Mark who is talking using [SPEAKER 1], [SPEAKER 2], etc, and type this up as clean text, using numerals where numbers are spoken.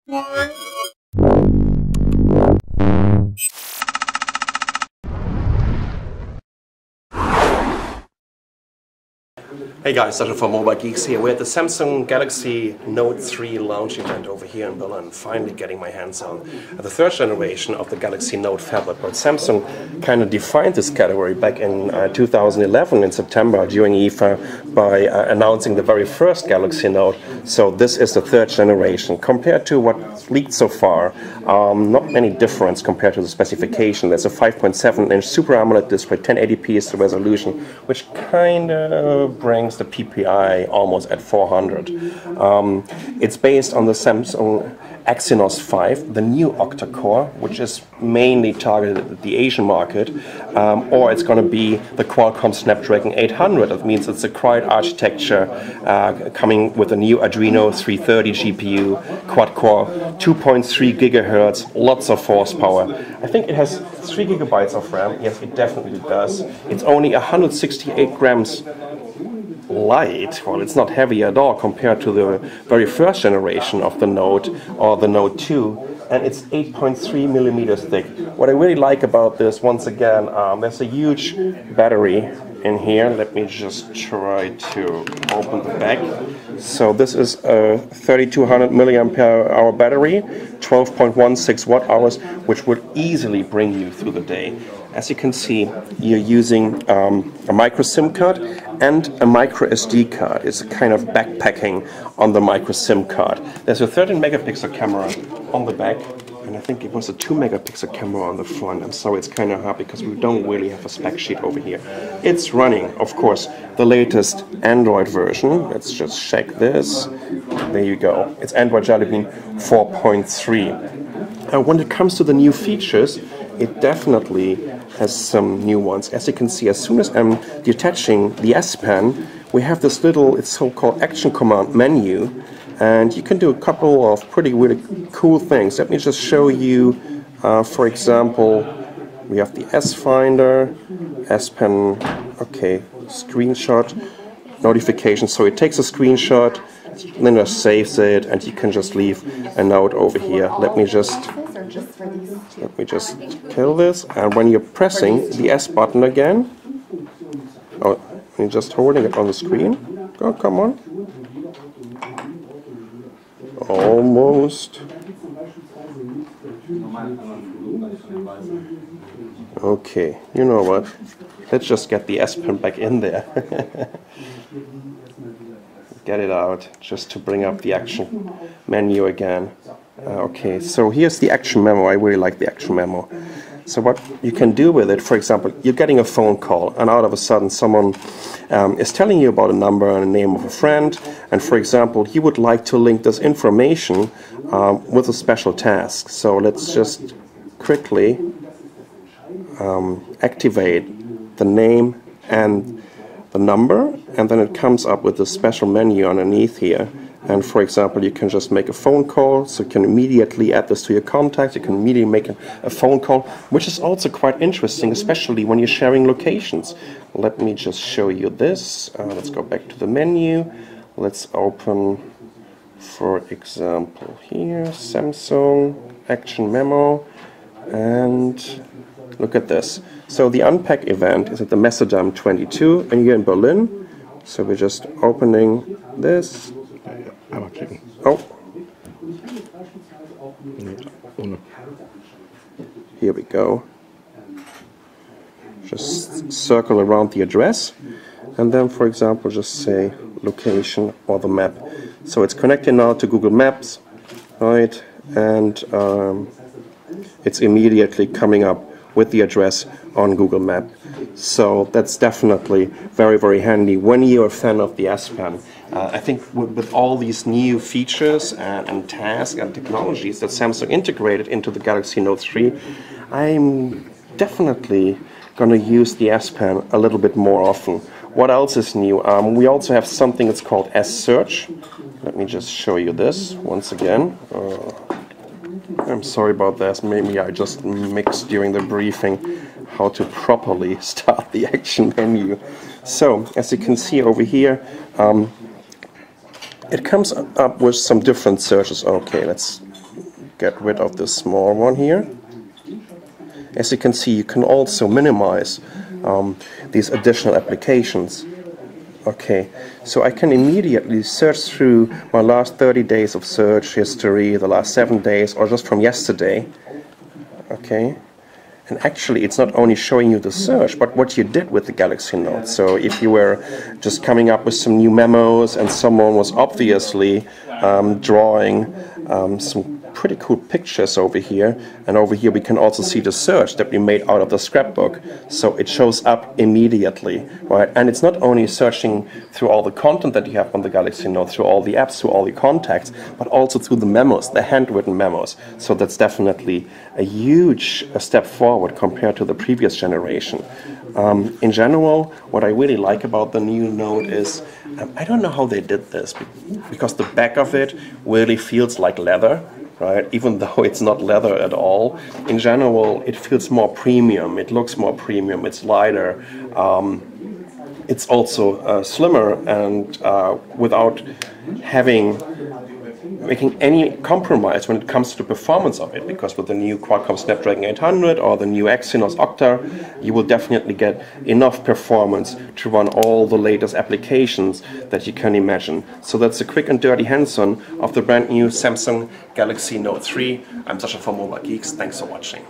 [SPEAKER 1] Hey guys, Sasha from Mobile Geeks here. We're at the Samsung Galaxy Note 3 launch event over here in Berlin, finally getting my hands on the third generation of the Galaxy Note phablet. But Samsung kind of defined this category back in 2011 in September during IFA by announcing the very first Galaxy Note. So this is the third generation. Compared to what's leaked so far, not many difference compared to the specification. There's a 5.7-inch Super AMOLED display, 1080p is the resolution, which kind of brings the PPI almost at 400. It's based on the Samsung Exynos 5, the new octa-core, which is mainly targeted at the Asian market, or it's going to be the Qualcomm Snapdragon 800. That means it's a quiet architecture coming with a new Adreno 330 GPU, quad-core, 2.3 gigahertz, lots of horsepower. I think it has 3 gigabytes of RAM. Yes, it definitely does. It's only 168 grams light. Well, it's not heavy at all compared to the very first generation of the Note or the Note 2, and it's 8.3 millimeters thick. What I really like about this, once again, there's a huge battery in here. Let me just try to open the back. So this is a 3200 milliampere hour battery, 12.16 watt hours, which would easily bring you through the day. As you can see, you're using a micro SIM card and a micro SD card. It's a kind of backpacking on the micro SIM card. There's a 13 megapixel camera on the back, and I think it was a 2 megapixel camera on the front. I'm sorry, it's kind of hard because we don't really have a spec sheet over here. It's running, of course, the latest Android version. Let's just check this. There you go. It's Android Jelly Bean 4.3. When it comes to the new features, it definitely has some new ones. As you can see, as soon as I'm detaching the S Pen, we have this little, it's so-called action command menu, and you can do a couple of really cool things. Let me just show you, for example, we have the S Finder, S Pen, okay, screenshot, notification. So it takes a screenshot, then just saves it, and you can just leave a note over here. Let me just kill this, and when you're pressing the S button again, oh, you're just holding it on the screen. Oh, come on. Almost. Okay, you know what? Let's just get the S Pen back in there. Get it out, just to bring up the action menu again. Okay, so here's the action memo. I really like the action memo. So what you can do with it, for example, you're getting a phone call, and out of a sudden someone is telling you about a number and a name of a friend, and for example, you would like to link this information with a special task. So let's just quickly activate the name and the number, and then it comes up with a special menu underneath here. And for example, you can just make a phone call, so you can immediately add this to your contacts. You can immediately make a phone call, which is also quite interesting, especially when you're sharing locations. Let me just show you this. Let's go back to the menu. Let's open, for example, here, Samsung Action Memo, and look at this. So the Unpack event is at the Messedam 22, and you're in Berlin. So we're just opening this. Oh. Here we go. Just circle around the address, and then, for example, just say location or the map. So it's connected now to Google Maps, right? And it's immediately coming up with the address on Google Maps. So that's definitely very handy when you're a fan of the S Pen. I think with all these new features and tasks and technologies that Samsung integrated into the Galaxy Note 3, I'm definitely going to use the S Pen a little bit more often. What else is new? We also have something that's called S Search. Let me just show you this once again. I'm sorry about this. Maybe I just mixed during the briefing how to properly start the action menu. So, as you can see over here, it comes up with some different searches. Okay, let's get rid of this small one here. As you can see, you can also minimize these additional applications. Okay, so I can immediately search through my last 30 days of search history, the last 7 days, or just from yesterday. Okay, and actually it's not only showing you the search, but what you did with the Galaxy Note. So if you were just coming up with some new memos and someone was obviously drawing some pretty cool pictures over here, and over here we can also see the search that we made out of the scrapbook, so it shows up immediately, right? And it's not only searching through all the content that you have on the Galaxy Note, through all the apps, through all the contacts, but also through the memos, the handwritten memos. So that's definitely a huge step forward compared to the previous generation. In general, what I really like about the new Note is, I don't know how they did this, because the back of it really feels like leather, right? Even though it's not leather at all. In general, it feels more premium, it looks more premium, it's lighter. It's also slimmer, and without making any compromise when it comes to the performance of it, because with the new Qualcomm Snapdragon 800 or the new Exynos Octa, you will definitely get enough performance to run all the latest applications that you can imagine. So that's a quick and dirty hands-on of the brand new Samsung Galaxy Note 3. I'm Sasha from Mobile Geeks. Thanks for watching.